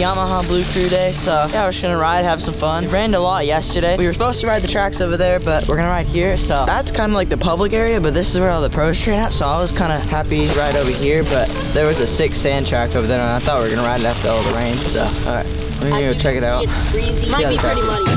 Yamaha Blu Cru day, so yeah, we're just gonna ride, have some fun. We ran a lot yesterday. We were supposed to ride the tracks over there, but we're gonna ride here, so that's kind of like the public area, but this is where all the pros train at, so I was kind of happy to ride over here, but there was a sick sand track over there, and I thought we were gonna ride it after all the rain, so all right, we're gonna go check it out. It's breezy. Might be pretty muddy.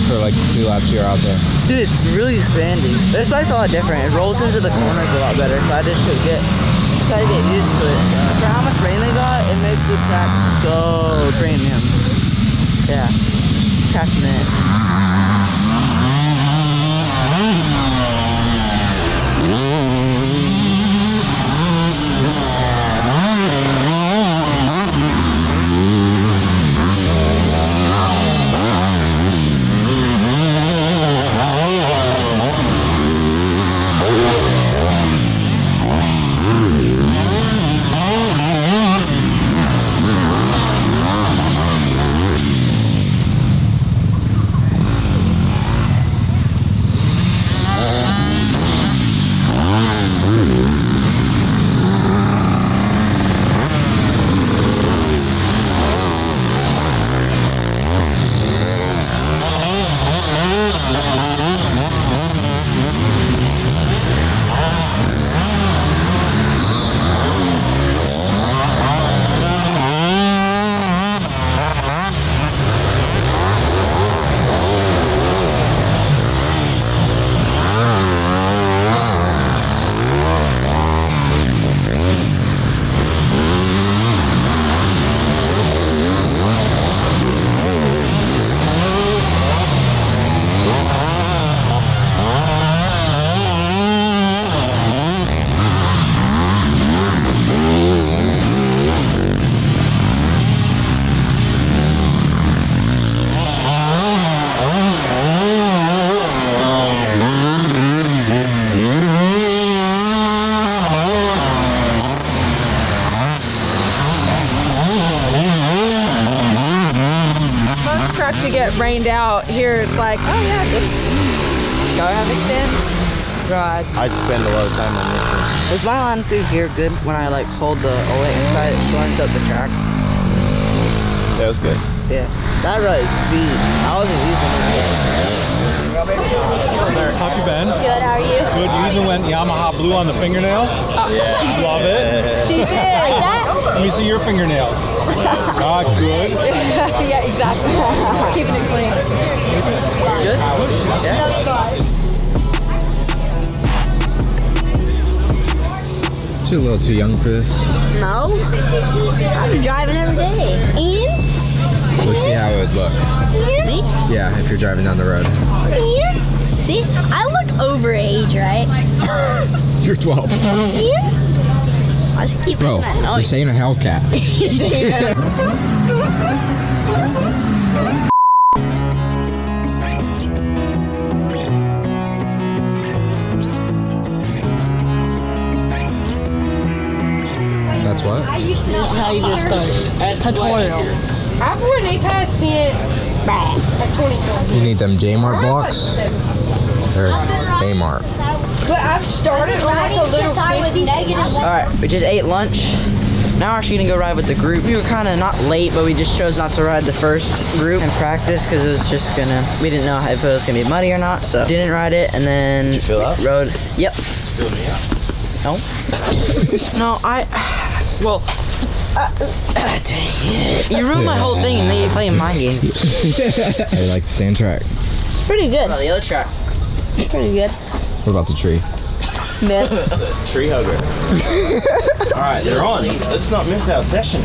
For like 2 laps you're out there. Dude, it's really sandy. This bike's a lot different. It rolls into the corners a lot better, so I just should get used to it. For how much rain they got, it makes the track so premium. Yeah, track's mint. To get rained out here, it's like, oh yeah, just go have a sit, ride. I'd spend a lot of time on this one. Was my line through here good when I like hold the OLED inside? It shortens up the track. Yeah, it was good. Yeah, that rut is deep. I wasn't using it. How you been? Good, how are you? Good. You even went Yamaha blue on the fingernails? Yeah. Love it. She did. Like that? Let me see your fingernails. Ah, good. Yeah, exactly. Keeping it clean. Good? Yeah. She's a little too young for this. No. I've been driving every day. And? Let's see how it would look. Me? Yeah, if you're driving down the road. And? See? I look over age, right? You're 12. And? I just keep Bro, that noise. this ain't a Hellcat. That's what? This is how you get started. Tutorial. I've worn A-pads since like 2020. You need them J-Mart blocks? Or A-Mart? But I've started on like a little 50. Alright, we just ate lunch. Now we're actually gonna go ride with the group. We were kind of not late, but we just chose not to ride the first group in practice because it was just we didn't know if it was gonna be muddy or not, so didn't ride it, and then Did you fill up? Rode. Yep. Fill me up. No. No, well, Dang it. You ruined my whole thing and then you're playing mind games. I like the sand track. It's pretty What good. about the other track? It's pretty good. What about the tree? Mid. Tree hugger. All right, they're on. Let's not miss our session.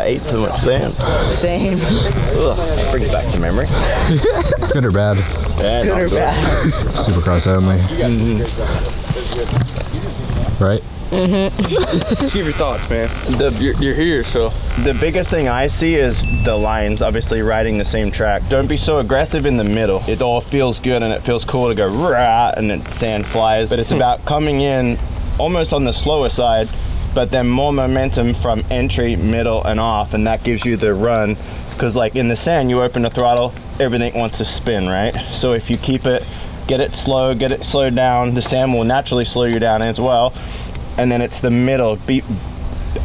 Ate so much sand. Same. Ugh, brings back some memory. Good or bad? Bad, Good or bad? Supercross only. Right? Just give your thoughts, man. You're here, so. The biggest thing I see is the lines, obviously riding the same track. Don't be so aggressive in the middle. It all feels good and it feels cool to go rah and then sand flies. But it's about coming in almost on the slower side, but then more momentum from entry, middle, and off, and that gives you the run. Because like in the sand, you open the throttle, everything wants to spin, right? So if you keep it, get it slowed down, the sand will naturally slow you down as well. And then it's the middle.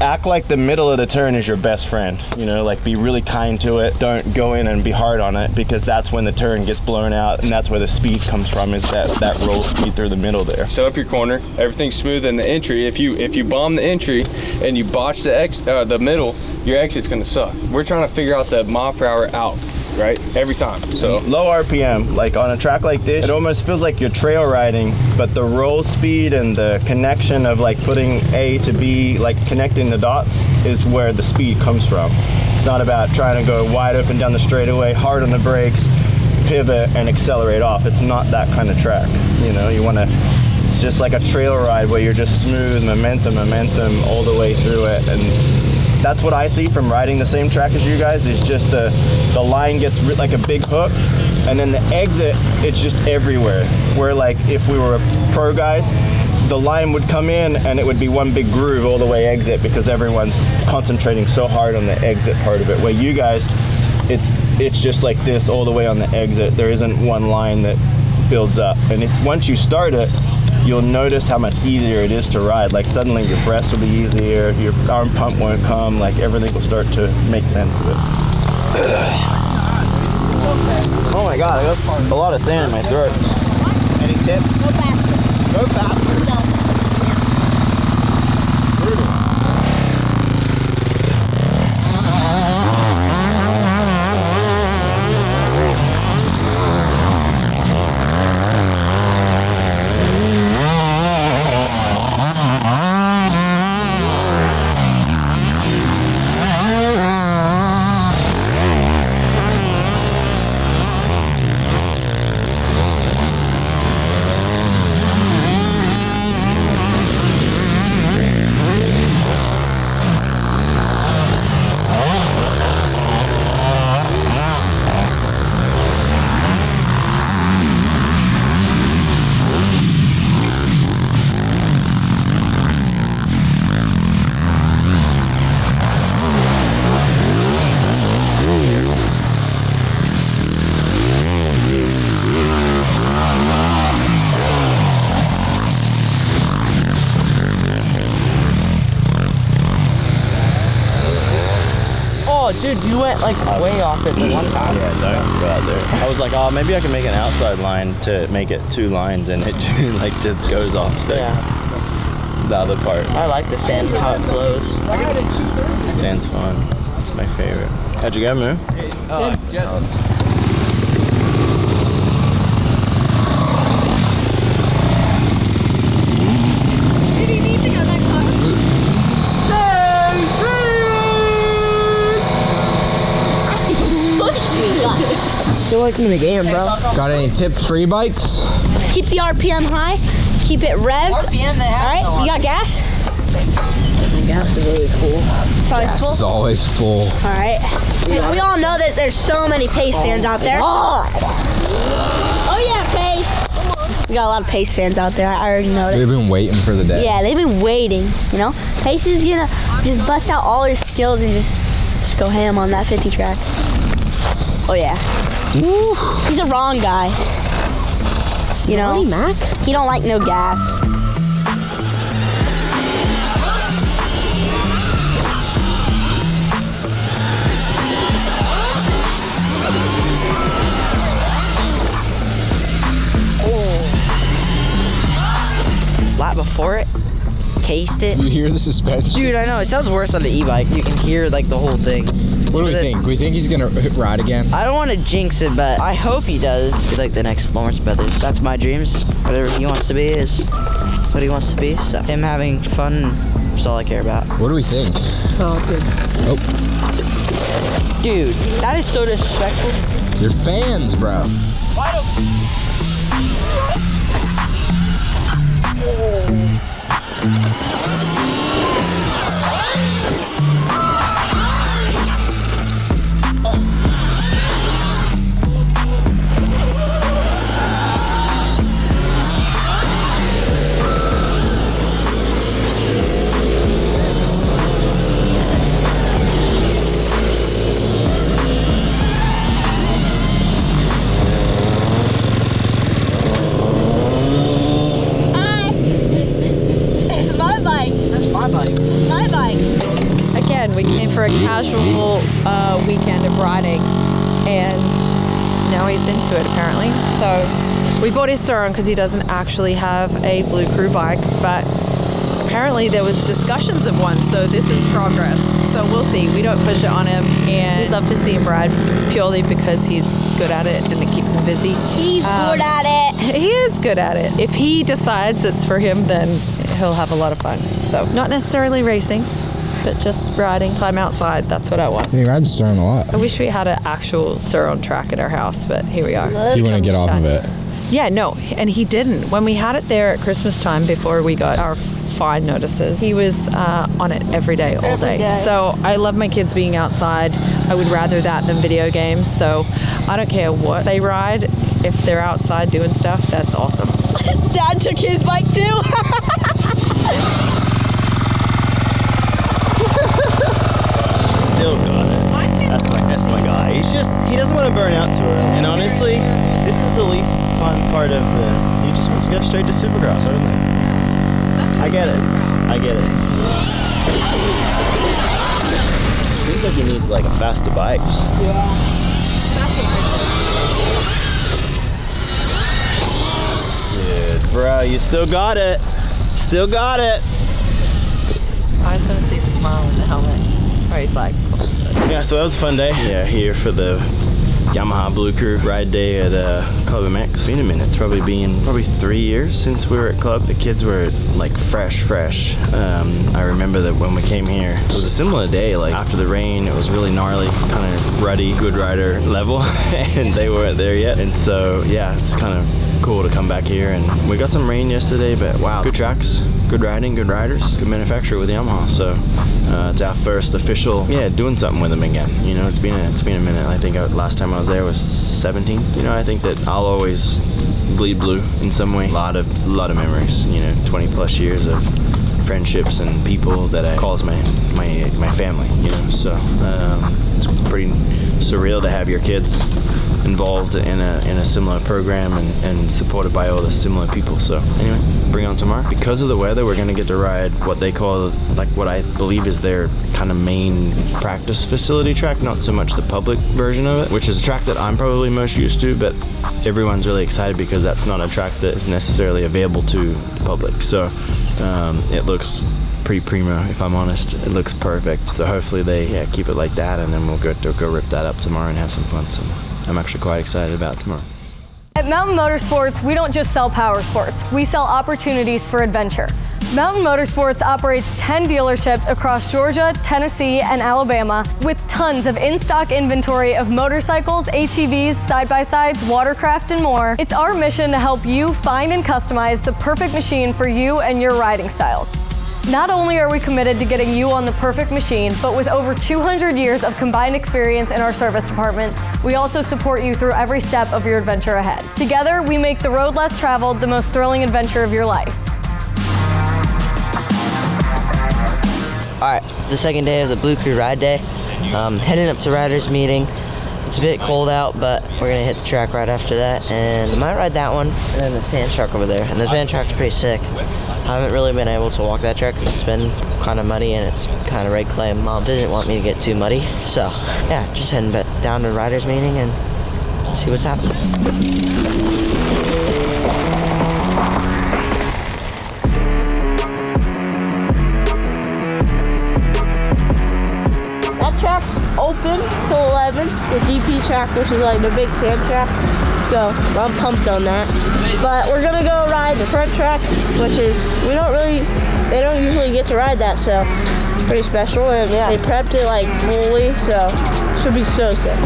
Act like the middle of the turn is your best friend. You know, like be really kind to it. Don't go in and be hard on it, because that's when the turn gets blown out, and that's where the speed comes from, is that roll speed through the middle there. Set up your corner. Everything's smooth in the entry. If you bomb the entry and you botch the middle, your exit's gonna suck. We're trying to figure out the mile per hour out, right? Every time. So low RPM, like on a track like this, it almost feels like you're trail riding, but the roll speed and the connection of like putting A to B, like connecting the dots, is where the speed comes from. It's not about trying to go wide open down the straightaway, hard on the brakes, pivot and accelerate off. It's not that kind of track. You know, you want to just like a trail ride where you're just smooth, momentum all the way through it. And that's what I see from riding the same track as you guys, is just the line gets like a big hook, and then the exit, it's just everywhere. Where like if we were pro guys, the line would come in and it would be one big groove all the way exit, because everyone's concentrating so hard on the exit part of it. Where you guys, it's just like this all the way on the exit. There isn't one line that builds up. And once you start it, you'll notice how much easier it is to ride. Like suddenly your breaths will be easier, your arm pump won't come, like everything will start to make sense of it. Oh my God, I got a lot of sand in my throat. Any tips? Go faster. Go faster. Oh, dude, you went like way off it the one time. Yeah, don't go out there. I was like, oh, maybe I can make an outside line to make it 2 lines, and it like just goes off the other part. I like the sand, how it flows. Sand's fun. That's my favorite. How'd you go, Moo? I feel like I'm in the game, bro. Got any tips for e-bikes? Keep the RPM high. Keep it revved. RPM, they have. All right, you got gas? My gas is always full. It's always full. It's always full. All right. We all know that there's so many Pace fans out there. Oh yeah, Pace. We got a lot of Pace fans out there. I already know that. They've been waiting for the day. Yeah, they've been waiting. You know, Pace is gonna just bust out all his skills and just go ham on that 50 track. Oh yeah. Woo. He's a wrong guy. You know, Mac? He don't like no gas. Lap before it, cased it. You hear the suspension? Dude, I know, it sounds worse on the e-bike. You can hear like the whole thing. What do we think? We think he's gonna ride again? I don't want to jinx it, but I hope he does. He's like the next Lawrence Brothers. That's my dreams. Whatever he wants to be is what he wants to be. So him having fun is all I care about. What do we think? Oh, good. Oh, Dude, that is so disrespectful. you're fans, bro. Again, we came for a casual weekend of riding, and now he's into it apparently. So we bought his Suron because he doesn't actually have a Blu Cru bike, but apparently there was discussions of one, so this is progress. So we'll see. We don't push it on him, and we'd love to see him ride purely because he's good at it and it keeps him busy. He's good at it. He is good at it. If he decides it's for him, then he'll have a lot of fun. So not necessarily racing, but just riding. I'm outside. That's what I want. He rides Stern a lot. I wish we had an actual Suron track at our house, but here we are. He wouldn't get off of it. Yeah, no, and he didn't. When we had it there at Christmas time before we got our fine notices, he was on it every day, all day. So I love my kids being outside. I would rather that than video games. So I don't care what they ride. If they're outside doing stuff, that's awesome. Dad took his bike too. Still got it. That's my guy. He doesn't want to burn out too early. And honestly, this is the least fun part of the. He just wants to go straight to supercross, doesn't he? I get it. I get it. Seems like he needs like a faster bike. Dude, bro, you still got it. Still got it. I just want to see the smile in the helmet. Where he's like, Yeah, so that was a fun day. Yeah, here for the Yamaha Blu Cru ride day at ClubMX. It's been a minute. It's probably been 3 years since we were at Club. The kids were like fresh. I remember that when we came here, it was a similar day. Like after the rain, it was really gnarly, kind of ruddy, good rider level, and they weren't there yet. And so yeah, it's kind of cool to come back here. And we got some rain yesterday, but wow, good tracks, good riding, good riders, good manufacturer with Yamaha. So it's our first official, doing something with them again. You know, it's been a minute. I think last time I was there was 17. You know, I think that I'll always bleed blue in some way. A lot of memories. You know, 20 plus years of friendships and people that I call as my family, you know. So it's pretty surreal to have your kids involved in a similar program and supported by all the similar people. So anyway, bring on tomorrow. Because of the weather, we're gonna get to ride what they call, like, what I believe is their kind of main practice facility track, not so much the public version of it, which is a track that I'm probably most used to, but everyone's really excited because that's not a track that is necessarily available to the public. So it looks pretty primo, if I'm honest. It looks perfect. So hopefully they keep it like that, and then we'll go rip that up tomorrow and have some fun. So I'm actually quite excited about it tomorrow. At Mountain Motorsports, we don't just sell power sports, we sell opportunities for adventure. Mountain Motorsports operates 10 dealerships across Georgia, Tennessee, and Alabama with tons of in-stock inventory of motorcycles, ATVs, side-by-sides, watercraft, and more. It's our mission to help you find and customize the perfect machine for you and your riding style. Not only are we committed to getting you on the perfect machine, but with over 200 years of combined experience in our service departments, we also support you through every step of your adventure ahead. Together, we make the road less traveled the most thrilling adventure of your life. All right, it's the second day of the Blu Cru ride day. Heading up to riders meeting. It's a bit cold out, but we're gonna hit the track right after that, and I might ride that one, and then the sand track over there. And the sand track's pretty sick. I haven't really been able to walk that track because it's been kind of muddy and it's kind of red clay. Mom didn't want me to get too muddy, so yeah, just heading back down to riders meeting and see what's happening. Track's open till 11, the GP track, which is like the big sand track, so I'm pumped on that. But we're gonna go ride the front track, which is, they don't usually get to ride that, so it's pretty special, and yeah, they prepped it like fully, so it should be so sick.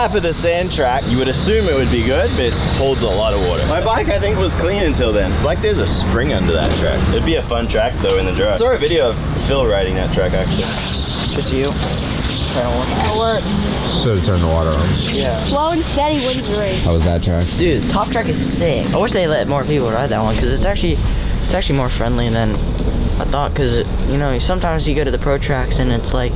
lap of the sand track, you would assume it would be good, but it holds a lot of water. My bike, I think, was clean until then. It's like there's a spring under that track. It'd be a fun track, though, in the drive. I saw a video of Phil riding that track, actually. Good to you. That'll work. Should have turned the water on. Yeah. Slow and steady wins the race. How was that track? Dude, top track is sick. I wish they let more people ride that one because it's It's actually more friendly than I thought, because you know, sometimes you go to the pro tracks and it's like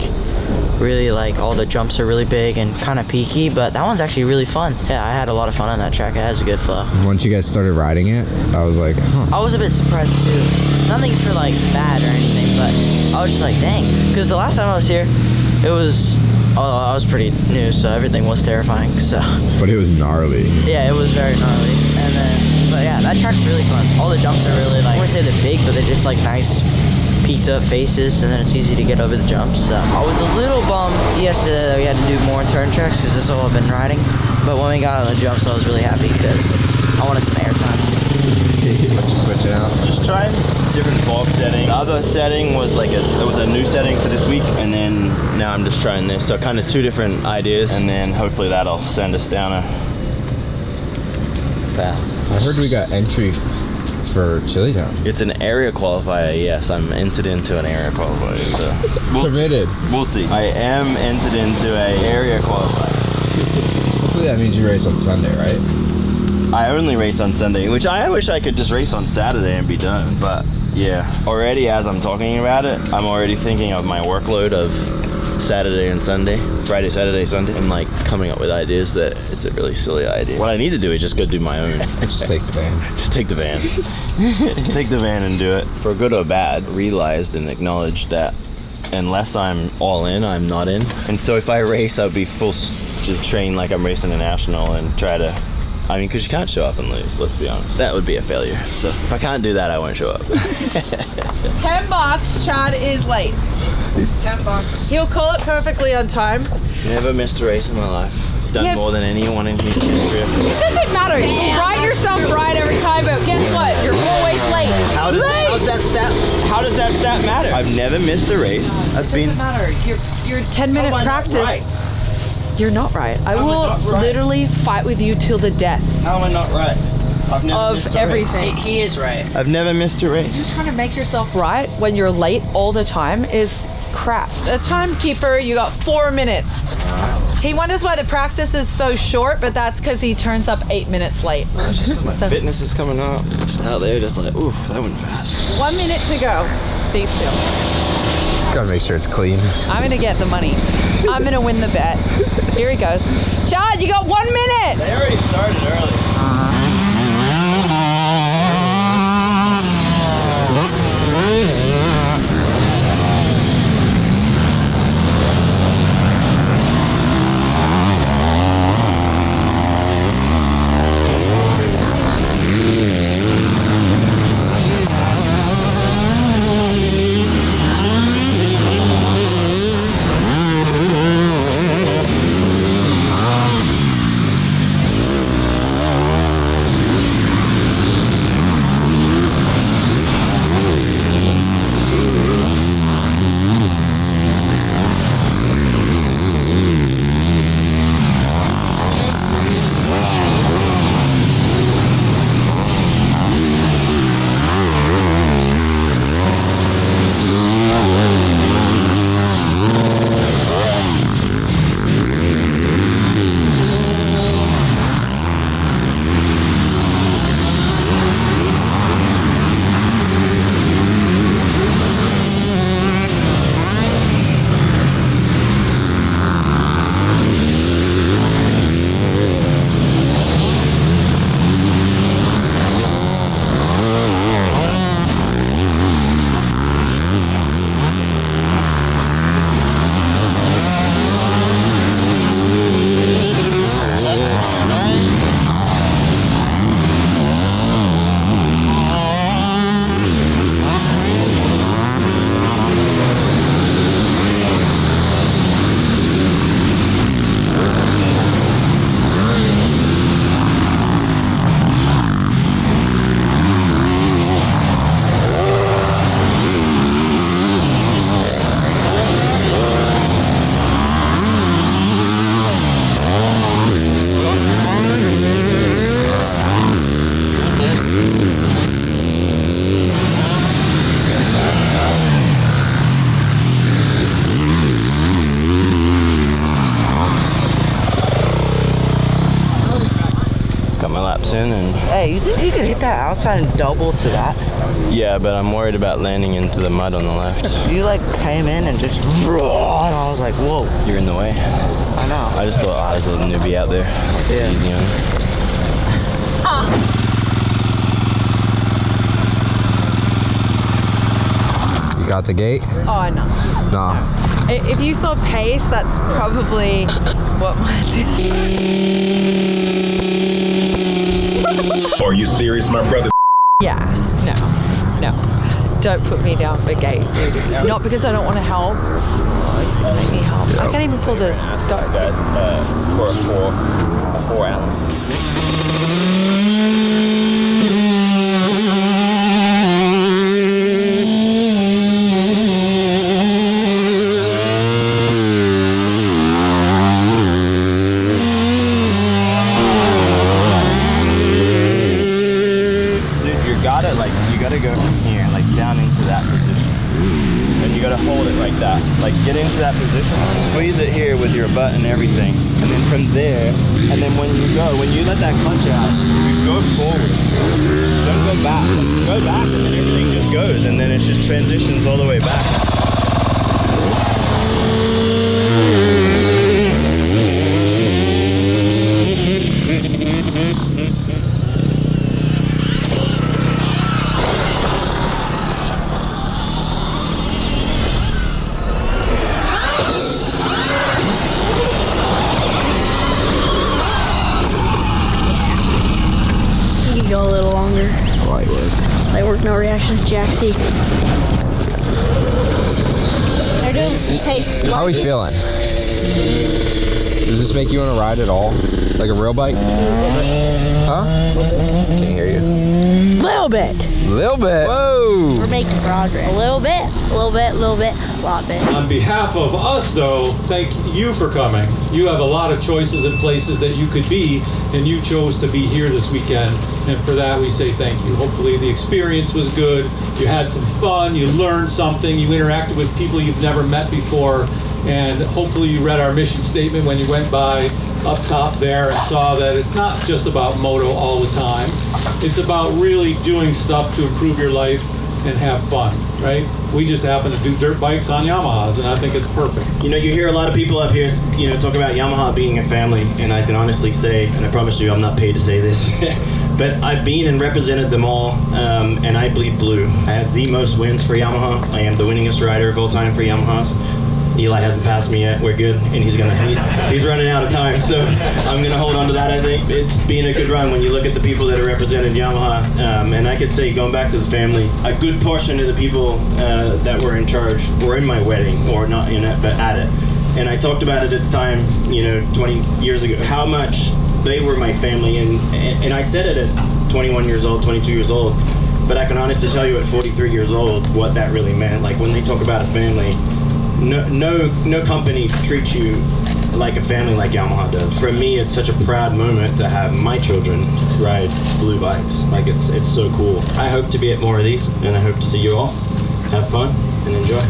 really like all the jumps are really big and kind of peaky, but that one's actually really fun. Yeah, I had a lot of fun on that track. It has a good flow. Once you guys started riding it, I was like, huh. I was a bit surprised too. Nothing for like bad or anything, but I was just like, dang. Because the last time I was here, it was, I was pretty new, so everything was terrifying, so. But it was gnarly. Yeah, it was very gnarly. And then, but yeah, that track's really fun. All the jumps are really like, I wouldn't say they're big, but they're just like nice peaked up faces, and then it's easy to get over the jumps. So I was a little bummed yesterday that we had to do more turn tracks because that's all I've been riding. But when we got on the jumps, I was really happy because I wanted some air time. What you switching out? Just trying different valve setting. The other setting was like it was a new setting for this week, and then now I'm just trying this. So kind of two different ideas, and then hopefully that'll send us down a path. I heard we got entry for Chili Town. It's an area qualifier, yes. I'm entered into an area qualifier, so Committed. We'll see. I am entered into a area qualifier. Hopefully that means you race on Sunday, right? I only race on Sunday, which I wish I could just race on Saturday and be done, but yeah. Already as I'm talking about it, I'm already thinking of my workload of Saturday and Sunday, Friday, Saturday, Sunday, and like coming up with ideas that it's a really silly idea. What I need to do is just go do my own. Just take the van. Just take the van. Take the van and do it. For good or bad, realized and acknowledged that unless I'm all in, I'm not in. And so if I race, I'll be full, just train like I'm racing a national and try to, I mean, because you can't show up and lose, let's be honest. That would be a failure. So if I can't do that, I won't show up. $10, Chad is late. $10. He'll call it perfectly on time. Never missed a race in my life. Done more than anyone in human history. It doesn't matter. You ride yourself right every time, but guess what? You're always late. How does that stat matter? I've never missed a race. I've been. Doesn't matter. Your 10-minute practice. Right? You're not right. I will literally fight with you till the death. How am I not right? I've never missed a everything. race. He is right. I've never missed a race. You trying to make yourself right when you're late all the time is crap. A timekeeper, you got 4 minutes. He wonders why the practice is so short, but that's because he turns up 8 minutes late. My fitness is coming up. Just out there, just like, ooh, that went fast. 1 minute to go. These two. Gotta make sure it's clean. I'm gonna get the money. I'm gonna win the bet. Here he goes. Chad, you got 1 minute. They already started early. Hey, you think you can hit that outside and double to that? Yeah, but I'm worried about landing into the mud on the left. You like came in and just raw, and I was like, whoa. You're in the way. I know. I just thought I was a newbie out there. Yeah. Easy on. You got the gate? Oh, no. Nah. If you saw pace, that's probably what mine's. Are you serious, my brother? Yeah, no. Don't put me down for gate duty. Not because I don't want to help. Oh, it's gonna make me help. I can't even pull the start. Guys, for a 4 Allen. You gotta go from here, like down into that position. And you gotta hold it like that. Like get into that position, squeeze it here with your butt and everything. And then from there, and then when you let that clutch out, you go forward. Don't go back. Like, go back and then everything just goes. And then it just transitions all the way back. Go a little longer. Light work. Light work, no reaction. Jack C. They're doing. Hey. How are we feeling? Does this make you want to ride at all? Like a real bike? Huh? Can't hear you. Little bit. Little bit. Whoa. We're making progress. A little bit, a little bit, a little bit, a lot bit. On behalf of us, though, thank you for coming. You have a lot of choices and places that you could be, and you chose to be here this weekend. And for that, we say thank you. Hopefully the experience was good. You had some fun. You learned something. You interacted with people you've never met before. And hopefully you read our mission statement when you went by up top there and saw that it's not just about moto all the time. It's about really doing stuff to improve your life and have fun, right? We just happen to do dirt bikes on Yamahas, and I think it's perfect. You know, you hear a lot of people up here, you know, talk about Yamaha being a family, and I can honestly say, and I promise you I'm not paid to say this, but I've been and represented them all, and I bleed blue. I have the most wins for Yamaha. I am the winningest rider of all time for Yamahas. Eli hasn't passed me yet. We're good, and he's running out of time, so I'm gonna hold on to that. I think it's been a good run when you look at the people that are represented Yamaha, and I could say, going back to the family, a good portion of the people that were in charge were in my wedding, or not in it, but at it. And I talked about it at the time, you know, 20 years ago, how much they were my family, and I said it at 21 years old, 22 years old, but I can honestly tell you at 43 years old what that really meant. Like when they talk about a family, no company treats you like a family like Yamaha does. For me, it's such a proud moment to have my children ride blue bikes. Like it's so cool. I hope to be at more of these, and I hope to see you all. Have fun and enjoy.